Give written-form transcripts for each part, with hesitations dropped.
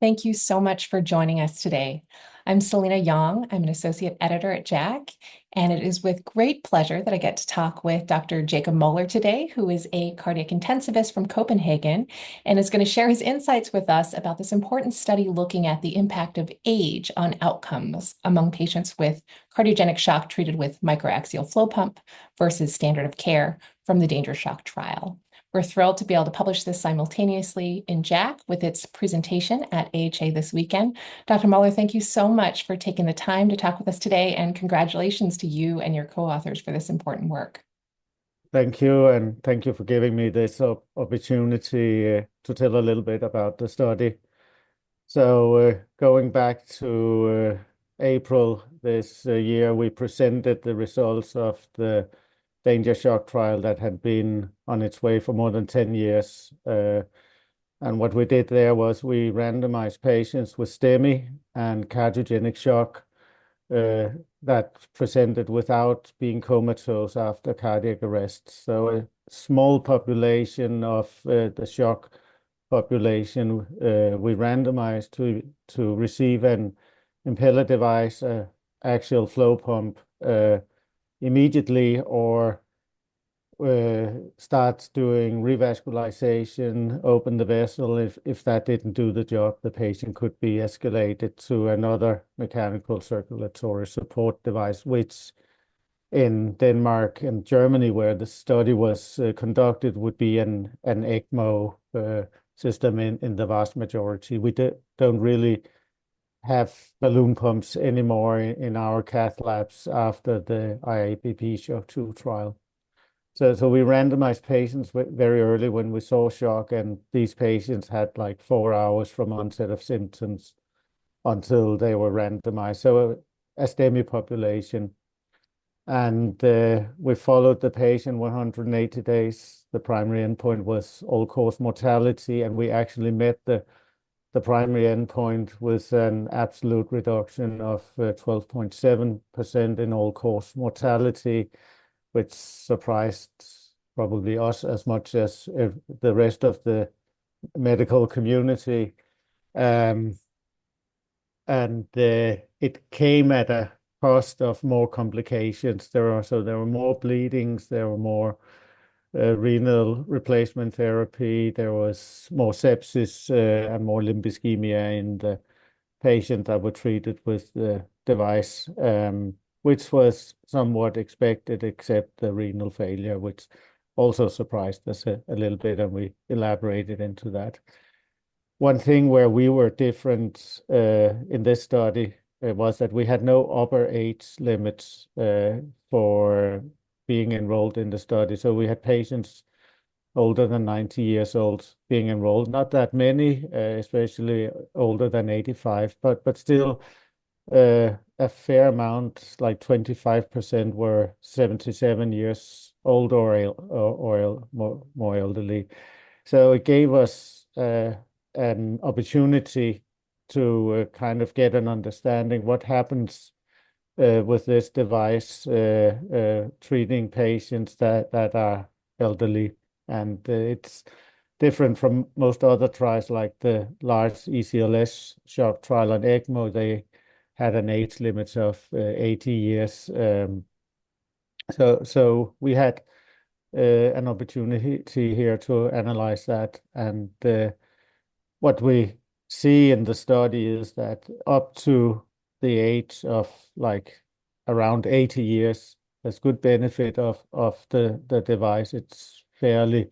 Thank you so much for joining us today. I'm Celina Yong. I'm an associate editor at JACC, and it is with great pleasure that I get to talk with Dr. Jacob Møller today, who is a cardiac intensivist from Copenhagen and is going to share his insights with us about this important study looking at the impact of age on outcomes among patients with cardiogenic shock treated with microaxial flow pump versus standard of care from the DanGer shock trial. We're thrilled to be able to publish this simultaneously in JACC with its presentation at AHA this weekend. Dr. Møller, thank you so much for taking the time to talk with us today, and congratulations to you and your co-authors for this important work. Thank you, and thank you for giving me this opportunity to tell a little bit about the study. So going back to April this year, we presented the results of the DanGer shock trial that had been on its way for more than 10 years. And what we did there was we randomized patients with STEMI and cardiogenic shock that presented without being comatose after cardiac arrest. So a small population of the shock population we randomized to receive an impeller device, axial flow pump, immediately, or start doing revascularization, open the vessel. If that didn't do the job, the patient could be escalated to another mechanical circulatory support device, which in Denmark and Germany, where the study was conducted, would be an ECMO system in the vast majority. We don't really have balloon pumps anymore in our cath labs after the IABP shock 2 trial. So we randomized patients very early when we saw shock, and these patients had like 4 hours from onset of symptoms until they were randomized. So a STEMI population. And we followed the patient 180 days. The primary endpoint was all-cause mortality, and we actually met the primary endpoint with an absolute reduction of 12.7% in all-cause mortality, which surprised probably us as much as the rest of the medical community. And it came at a cost of more complications. There were more bleedings, there were more renal replacement therapy, there was more sepsis and more limb ischemia in the patient that were treated with the device, which was somewhat expected, except the renal failure, which also surprised us a little bit, and we elaborated into that. One thing where we were different in this study was that we had no upper age limits for being enrolled in the study. So we had patients older than 90 years old being enrolled. Not that many, especially older than 85, but still a fair amount, like 25% were 77 years old or more elderly. So it gave us an opportunity to kind of get an understanding what happens with this device treating patients that are elderly. And it's different from most other trials, like the large ECLS shock trial on ECMO. They had an age limit of 80 years. So we had an opportunity here to analyze that. And what we see in the study is that up to the age of like around 80 years, there's good benefit of the device. It's fairly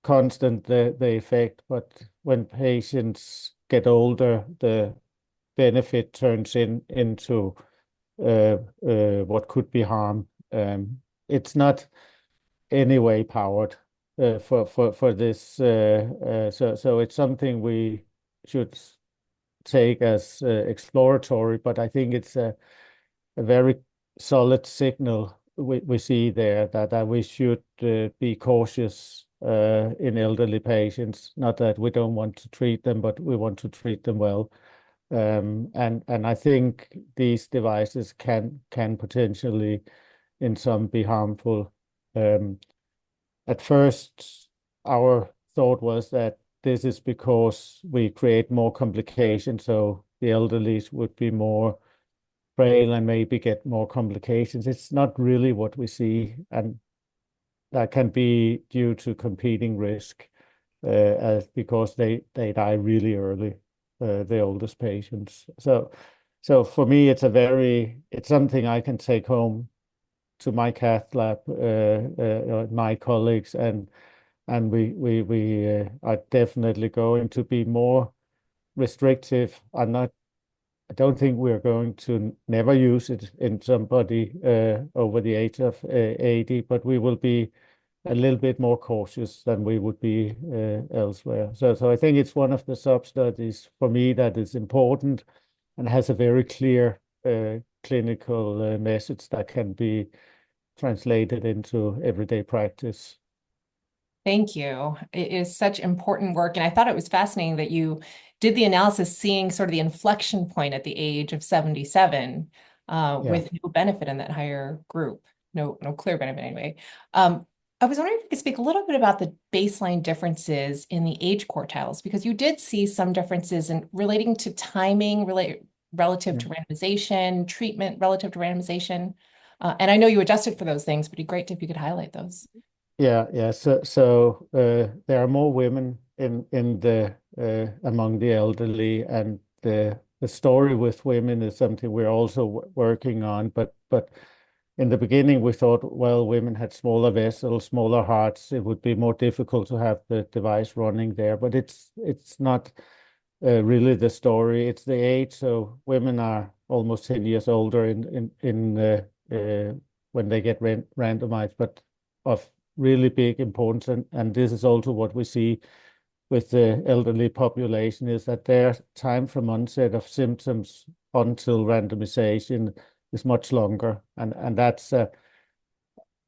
constant, the effect, but when patients get older, the benefit turns into what could be harm. It's not anyway powered for this, so it's something we should take as exploratory, but I think it's a very solid signal we see there that we should be cautious in elderly patients. Not that we don't want to treat them, but we want to treat them well. And I think these devices can potentially in some be harmful. At first, our thought was that this is because we create more complications, so the elderly would be more frail and maybe get more complications. It's not really what we see, and that can be due to competing risk, because they die really early, the oldest patients. So for me, it's something I can take home to my cath lab, my colleagues, and we are definitely going to be more restrictive. I don't think we're going to never use it in somebody over the age of 80, but we will be a little bit more cautious than we would be elsewhere. So I think it's one of the sub-studies for me that is important and has a very clear clinical message that can be translated into everyday practice. Thank you. It is such important work. And I thought it was fascinating that you did the analysis seeing sort of the inflection point at the age of 77 with no benefit in that higher group. No clear benefit anyway. I was wondering if you could speak a little bit about the baseline differences in the age quartiles, because you did see some differences in relating to timing relative to randomization, treatment relative to randomization. And I know you adjusted for those things, but it'd be great if you could highlight those. Yeah. So there are more women in the among the elderly, and the story with women is something we're also working on. But in the beginning, we thought, well, women had smaller vessels, smaller hearts. It would be more difficult to have the device running there. But it's not really the story. It's the age. So women are almost 10 years older when they get randomized, but of really big importance. And this is also what we see with the elderly population, is that their time from onset of symptoms until randomization is much longer. And that's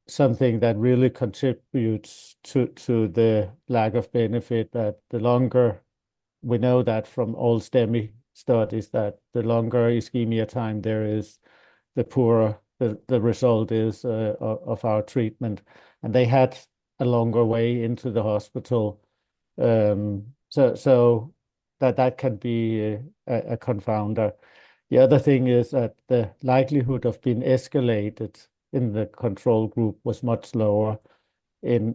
something that really contributes to the lack of benefit, that the longer, we know that from all STEMI studies, that the longer ischemia time there is, the poorer the result is of our treatment. And they had a longer way into the hospital. So that can be a confounder. The other thing is that the likelihood of being escalated in the control group was much lower in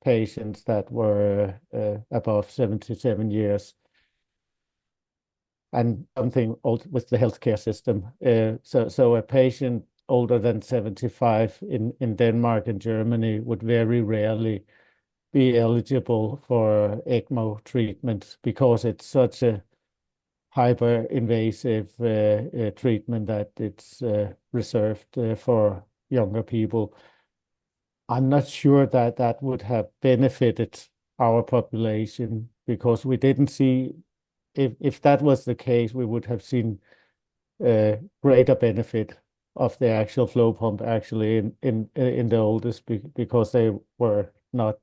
patients that were above 77 years. And something with the healthcare system. So a patient older than 75 in Denmark and Germany would very rarely be eligible for ECMO treatment, because it's such a hyper-invasive treatment that it's reserved for younger people. I'm not sure that that would have benefited our population, because we didn't see, if that was the case, we would have seen greater benefit of the actual flow pump actually in the oldest, because they were not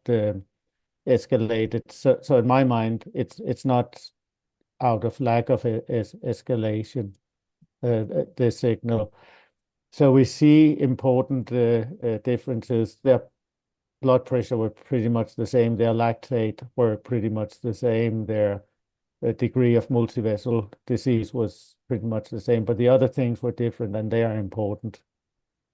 escalated. So in my mind, it's not out of lack of escalation, the signal. So we see important differences. Their blood pressure were pretty much the same. Their lactate were pretty much the same. Their degree of multivessel disease was pretty much the same, but the other things were different, and they are important.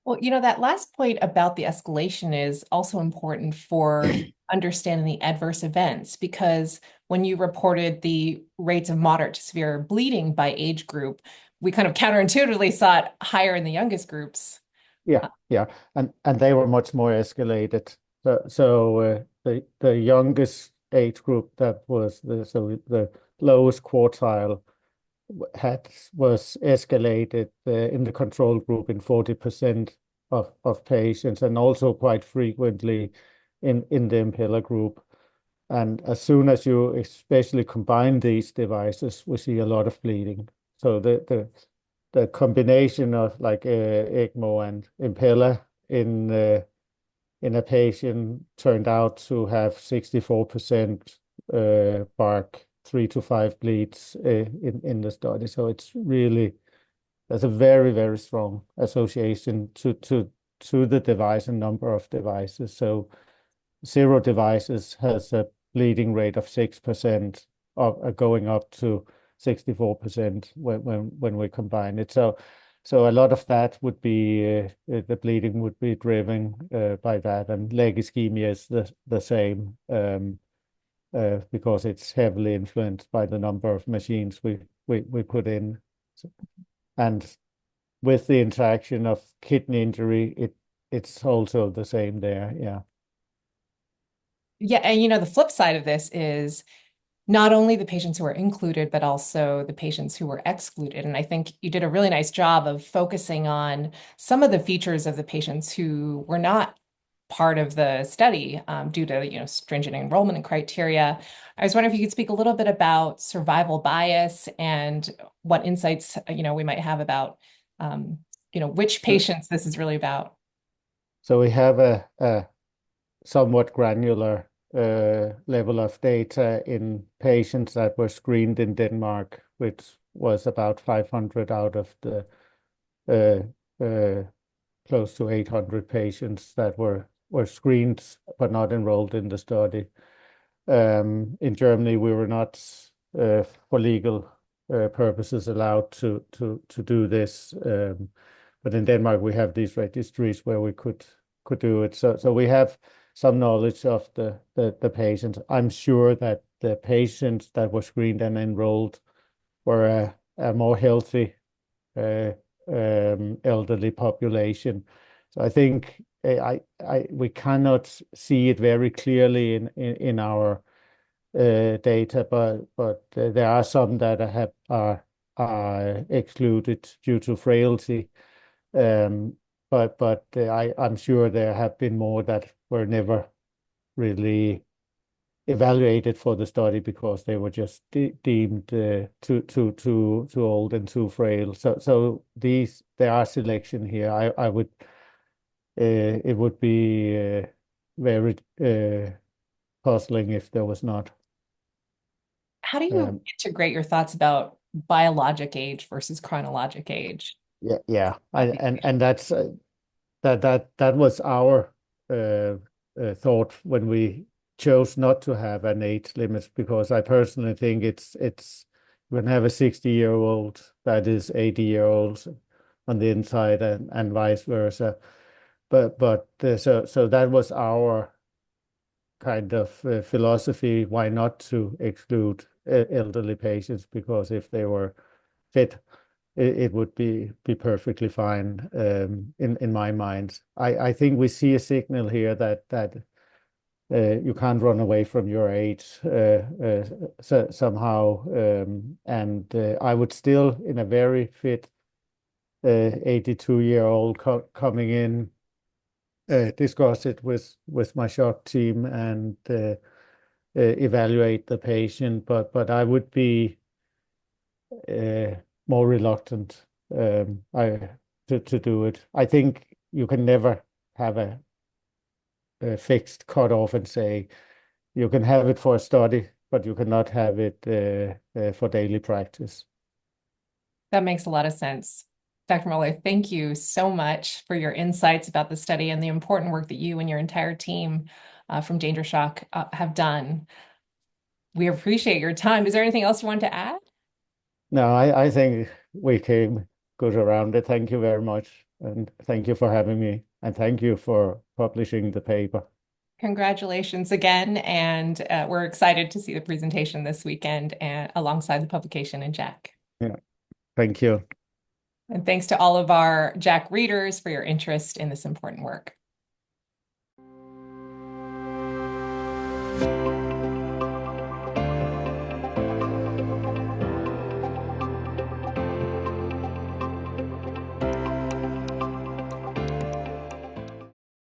Well, that last point about the escalation is also important for understanding the adverse events, because when you reported the rates of moderate to severe bleeding by age group, we kind of counterintuitively saw it higher in the youngest groups. Yeah. And they were much more escalated. So the youngest age group, that was the lowest quartile, was escalated in the control group in 40% of patients, and also quite frequently in the impeller group. And as soon as you especially combine these devices, we see a lot of bleeding. So the combination of like ECMO and impeller in a patient turned out to have 64% BARC 3 to 5 bleeds in the study. So it's really, there's a very, very strong association to the device and number of devices. So 0 devices has a bleeding rate of 6%, of going up to 64% when we combine it. So a lot of that would be the bleeding would be driven by that, and leg ischemia is the same because it's heavily influenced by the number of machines we put in. And with the interaction of kidney injury, it's also the same there. Yeah. Yeah, and the flip side of this is not only the patients who are included, but also the patients who were excluded. And I think you did a really nice job of focusing on some of the features of the patients who were not part of the study due to stringent enrollment and criteria. I was wondering if you could speak a little bit about survival bias and what insights we might have about which patients this is really about. So we have a somewhat granular level of data in patients that were screened in Denmark, which was about 500 out of the close to 800 patients that were screened but not enrolled in the study. In Germany, we were not, for legal purposes, allowed to do this. But in Denmark, we have these registries where we could do it. So we have some knowledge of the patients. I'm sure that the patients that were screened and enrolled were a more healthy elderly population. So I think we cannot see it very clearly in our data, but there are some that are excluded due to frailty. But I'm sure there have been more that were never really evaluated for the study because they were just deemed too old and too frail. So there are selection here. I would it would be very puzzling if there was not. How do you integrate your thoughts about biologic age versus chronologic age? Yeah. And that's that was our thought when we chose not to have an age limit, because I personally think it's you can have a 60-year-old that is 80-year-olds on the inside and vice versa. But so that was our kind of philosophy. Why not to exclude elderly patients? Because if they were fit, it would be perfectly fine in my mind. I think we see a signal here that you can't run away from your age somehow. And I would still, in a very fit 82-year-old coming in, discuss it with my JACC team and evaluate the patient. But I would be more reluctant to do it. I think you can never have a fixed cutoff and say you can have it for a study, but you cannot have it for daily practice. That makes a lot of sense. Dr. Møller, thank you so much for your insights about the study and the important work that you and your entire team from DanGer Shock have done. We appreciate your time. Is there anything else you want to add? No, I think we came good around it. Thank you very much. And thank you for having me. And thank you for publishing the paper. Congratulations again. And we're excited to see the presentation this weekend and alongside the publication in JACC. Yeah, thank you. And thanks to all of our JACC readers for your interest in this important work.